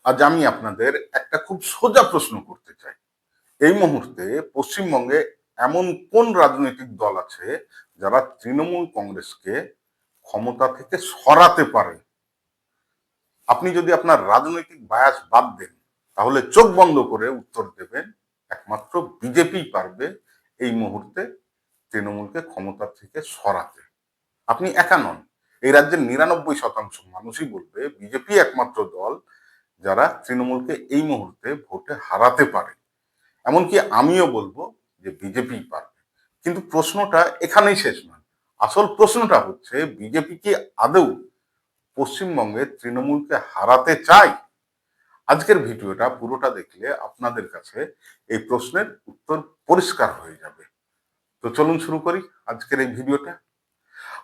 আজ আমি আপনাদের একটা খুব সোজা প্রশ্ন করতে চাই। এই মুহূর্তে পশ্চিমবঙ্গে এমন কোন রাজনৈতিক দল আছে যারা তৃণমূল কংগ্রেসকে ক্ষমতা থেকে সরাতে পারে? আপনি যদি আপনার রাজনৈতিক বায়াস বাদ দেন, তাহলে চোখ বন্ধ করে উত্তর দেবেন একমাত্র বিজেপি পারবে এই মুহূর্তে তৃণমূলকে ক্ষমতা থেকে সরাতে। আপনি একা নন। এই রাজ্যের ৯৯% মানুষই বলবে বিজেপি একমাত্র দল যারা তৃণমূলকে এই মুহূর্তে ভোটে হারাতে পারে। এমনকি আমিও বলবো যে বিজেপি পারবে। কিন্তু প্রশ্নটা এখানেই শেষ নয়। আসল প্রশ্নটা হচ্ছে বিজেপি কি আদৌ পশ্চিমবঙ্গে তৃণমূলকে হারাতে চায়? আজকের ভিডিওটা পুরোটা দেখলে আপনাদের কাছে এই প্রশ্নের উত্তর পরিষ্কার হয়ে যাবে। তো চলুন শুরু করি আজকের এই ভিডিওটা।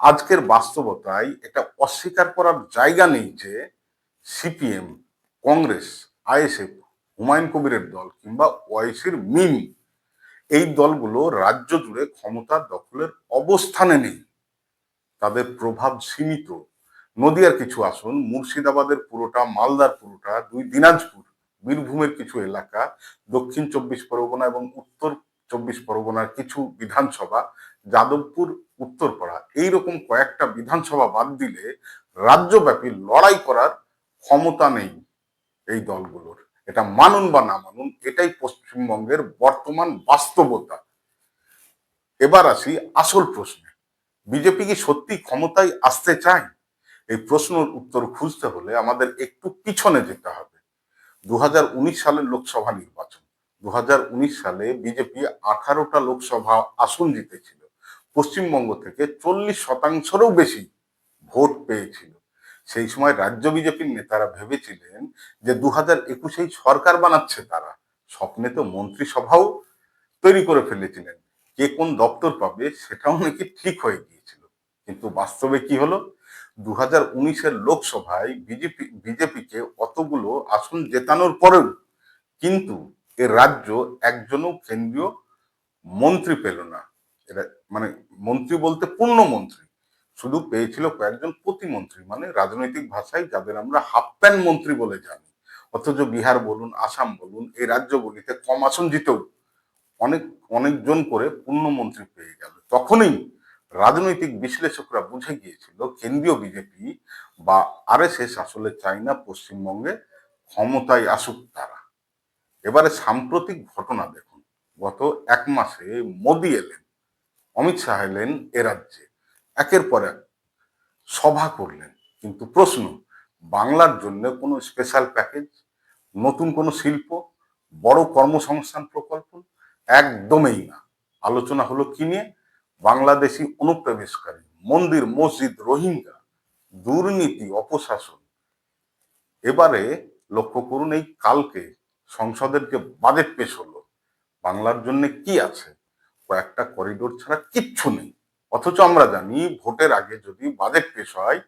আজকের বাস্তবতায় এটা অস্বীকার করার জায়গা নেই যে সিপিএম, কংগ্রেস, আইএসএফ, হুমায়ুন কবিরের দল কিংবা ওয়াইসির মিম, এই দলগুলো রাজ্য জুড়ে ক্ষমতা দখলের অবস্থানে নেই। তাদের প্রভাব সীমিত। নদিয়ার কিছু আসন, মুর্শিদাবাদের পুরোটা, মালদার পুরোটা, দুই দিনাজপুর, বীরভূমের কিছু এলাকা, দক্ষিণ ২৪ পরগনা এবং উত্তর ২৪ পরগনার কিছু বিধানসভা, যাদবপুর, উত্তরপাড়া, এইরকম কয়েকটা বিধানসভা বাদ দিলে রাজ্যব্যাপী লড়াই করার ক্ষমতা নেই এই দলগুলোর। এটা মানুন বা না মানুন, এটাই পশ্চিমবঙ্গের বর্তমান বাস্তবতা। এবার আসি আসল প্রশ্নে, বিজেপি কি সত্যি ক্ষমতায় আসতে চায়? এই প্রশ্নের উত্তর খুঁজতে হলে আমাদের একটু পিছনে যেতে হবে। ২০১৯ সালের লোকসভা নির্বাচন। ২০১৯ সালে বিজেপি ১৮টা লোকসভা আসন জিতেছিল। পশ্চিমবঙ্গ থেকে ৪০%রও বেশি ভোট পেয়েছিল। সেই সময় রাজ্য বিজেপির নেতারা ভেবেছিলেন যে ২০২১-এই সরকার বানাচ্ছে তারা। স্বপ্নে তো মন্ত্রিসভাও তৈরি করে ফেলেছিলেন। কে কোন দপ্তর পাবে সেটাও নাকি ঠিক হয়ে গিয়েছিল। কিন্তু বাস্তবে কি হলো? ২০১৯-এর লোকসভায় বিজেপিকে অতগুলো আসন জেতানোর পরেও কিন্তু এ রাজ্য একজনও কেন্দ্রীয় মন্ত্রী পেল না। এরা মানে মন্ত্রী বলতে পূর্ণমন্ত্রী, শুধু পেয়েছিল কয়েকজন প্রতিমন্ত্রী, মানে রাজনৈতিক ভাষায় যাদের আমরা হাফ প্যান্ট মন্ত্রী বলে জানি। অথচ বিহার বলুন, আসাম বলুন, এই রাজ্যগুলিতে কম আসন জিতেও অনেক অনেকজন করে পূর্ণমন্ত্রী পেয়ে গেল। তখনই রাজনৈতিক বিশ্লেষকরা বুঝে গিয়েছিল কেন্দ্রীয় বিজেপি বা আরএসএস আসলে চায় না পশ্চিমবঙ্গে ক্ষমতায় আসুক তারা। এবারে সাম্প্রতিক ঘটনা দেখুন। গত ১ মাসে মোদী এলেন, অমিত শাহ এলেন এ রাজ্যে, একের পর এক সভা করলেন। কিন্তু প্রশ্ন, বাংলার জন্য কোনো স্পেশাল প্যাকেজ, নতুন কোনো শিল্প, বড় কর্মসংস্থান প্রকল্প? একদমই না। আলোচনা হলো কি নিয়ে? বাংলাদেশি অনুপ্রবেশকারী, মন্দির মসজিদ, রোহিঙ্গা, দুর্নীতি, অপশাসন। এবারে লক্ষ্য করুন, এই কালকে সংসদের যে বাজেট পেশ হলো, বাংলার জন্য কি আছে? কয়েকটা করিডোর ছাড়া কিচ্ছু নেই। অথচ আমরা জানি ভোটের আগে যদি বাজেট পেশ হয়,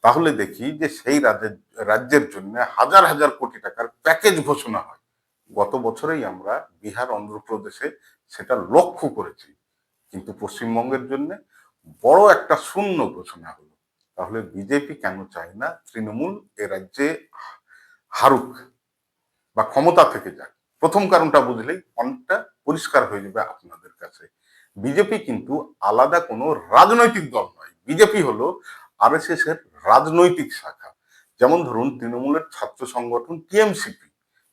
তাহলে দেখি যে সেই রাজ্যের জন্য হাজার হাজার কোটি টাকার প্যাকেজ ঘোষণা হয়। গত বছরেই আমরা বিহার, অন্ধ্রপ্রদেশে সেটা লক্ষ্য করেছি। কিন্তু পশ্চিমবঙ্গের জন্য বড় একটা শূন্য ঘোষণা হলো। তাহলে বিজেপি কেন চায় না তৃণমূল এ রাজ্যে হারুক বা ক্ষমতা থেকে যাক? প্রথম কারণটা বুঝলেই অনেকটা পরিষ্কার হয়ে যাবে আপনাদের কাছে। বিজেপি কিন্তু আলাদা কোনো রাজনৈতিক দল নয়। বিজেপি হলো আরএসএস এর রাজনৈতিক শাখা। যেমন ধরুন তৃণমূলের ছাত্র সংগঠন টিএমসিপি,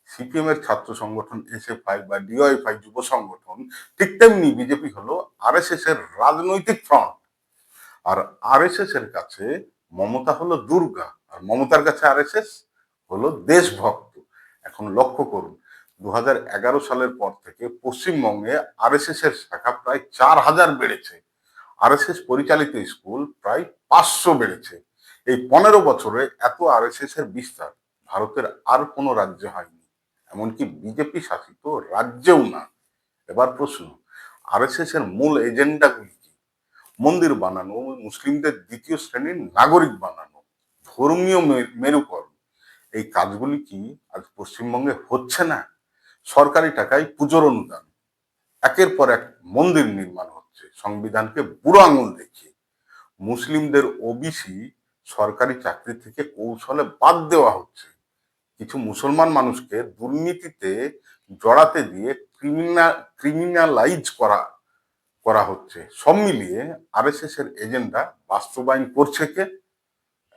সিপিএম এর ছাত্র সংগঠন এসএফআই বা ডিওয়াইফআই যুব সংগঠন, ঠিক তেমনি বিজেপি হলো আরএসএস এর রাজনৈতিক ফ্রন্ট। আর আরএসএস এর কাছে মমতা হলো দুর্গা, আর মমতার কাছে আরএসএস হলো দেশভক্ত। এখন লক্ষ্য করুন, ২০১১ সালের পর থেকে পশ্চিমবঙ্গে আরএসএস এর শাখা প্রায় ৪,০০০ বেড়েছে। আরএসএস পরিচালিত স্কুল প্রায় ৫০০ বেড়েছে। এই ১৫ বছরে এত আরএসএস এর বিস্তার ভারতের আর কোনো রাজ্যে হয়নি, এমনকি বিজেপি শাসিত রাজ্যেও না। এবার প্রশ্ন, আরএসএস এর মূল এজেন্ডাগুলি কি? মন্দির বানানো, মুসলিমদের দ্বিতীয় শ্রেণীর নাগরিক বানানো, ধর্মীয় মেরুকরণ, এই কাজগুলি কি আজ পশ্চিমবঙ্গে হচ্ছে না? সরকারি টাকায় পুজোর অনুদান, একের পর এক মন্দির নির্মাণ হচ্ছে সংবিধানকে বুড়ো আঙুল দেখিয়ে। মুসলিমদের ওবিসি সরকারি চাকরি থেকে কৌশলে বাদ দেওয়া হচ্ছে। কিছু মুসলমান মানুষকে দুর্নীতিতে জড়াতে দিয়ে ক্রিমিনালাইজ করা হচ্ছে। সব মিলিয়ে আরএসএস এর এজেন্ডা বাস্তবায়ন করছে কে?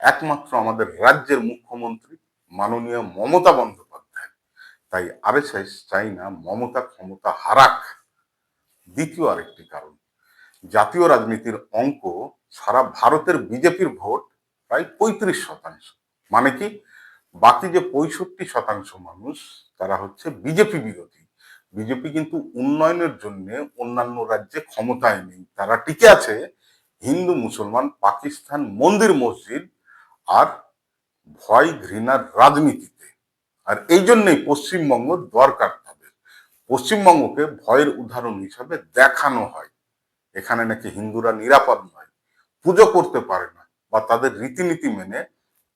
একমাত্র আমাদের রাজ্যের মুখ্যমন্ত্রী মাননীয় মমতা বন্দ্যোপাধ্যায়। তাই আরএসএস চাই না মমতা ক্ষমতা হারাক। দ্বিতীয় আরেকটি কারণ, জাতীয় রাজনীতির অঙ্ক সারা ভারতের বিজেপির ভোট প্রায় 35%। মানে কি, বাকি যে 65% মানুষ তারা হচ্ছে বিজেপি বিরোধী। বিজেপি কিন্তু উন্নয়নের জন্য অন্যান্য রাজ্যে ক্ষমতায় নেই, তারা টিকে আছে হিন্দু মুসলমান পাকিস্তান মন্দির মসজিদ আর ভয় ঘৃণার রাজনীতিতে। আর এই জন্যই পশ্চিমবঙ্গ দরকার তাদের। পশ্চিমবঙ্গকে ভয়ের উদাহরণ হিসাবে দেখানো হয়। এখানে নাকি হিন্দুরা নিরাপদ নয়, পুজো করতে পারে না বা তাদের রীতিনীতি মেনে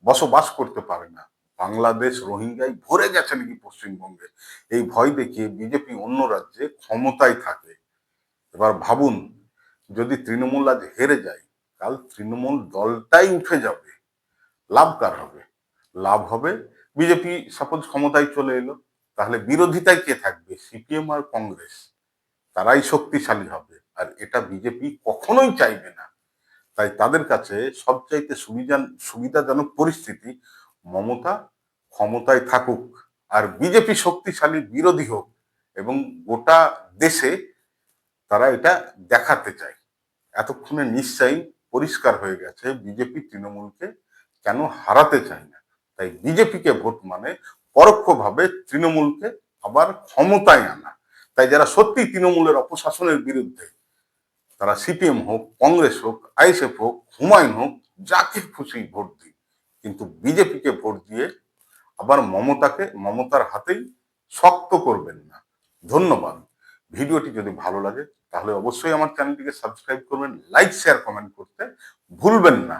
বসবাস করতে পারে না। বাংলাদেশ রোহিঙ্গায় ভরে গেছে নাকি পশ্চিমবঙ্গে। এই ভয় দেখিয়ে বিজেপি অন্য রাজ্যে ক্ষমতায় থাকে। এবার ভাবুন, যদি তৃণমূল আজ হেরে যায়, কাল তৃণমূল দলটাই উঠে যাবে, লাভ কার হবে? লাভ হবে বিজেপি সাপোজ ক্ষমতায় চলে এলো, তাহলে বিরোধিতায় কে থাকবে? সিপিএম আর কংগ্রেস, তারাই শক্তিশালী হবে। আর এটা বিজেপি কখনোই চাইবে না। তাই তাদের কাছে সবচাইতে সুবিধাজনক পরিস্থিতি মমতা ক্ষমতায় থাকুক আর বিজেপি শক্তিশালী বিরোধী হোক, এবং গোটা দেশে তারা এটা দেখাতে চায়। এতক্ষণে নিশ্চয়ই পরিষ্কার হয়ে গেছে বিজেপি তৃণমূলকে কেন হারাতে চায় না। তাই বিজেপিকে ভোট মানে পরোক্ষভাবে তৃণমূলকে আবার ক্ষমতায় আনা। তাই যারা সত্যি তৃণমূলের অপশাসনের বিরুদ্ধে, তারা সিপিএম হোক, কংগ্রেস হোক, আইএসএফ হোক, হুমায়ুন হোক, যাকে খুশি ভোট দিন, কিন্তু বিজেপিকে ভোট দিয়ে আবার মমতার হাতেই শক্ত করবেন না। ধন্যবাদ। ভিডিওটি যদি ভালো লাগে তাহলে অবশ্যই আমার চ্যানেলটিকে সাবস্ক্রাইব করবেন, লাইক শেয়ার কমেন্ট করতে ভুলবেন না।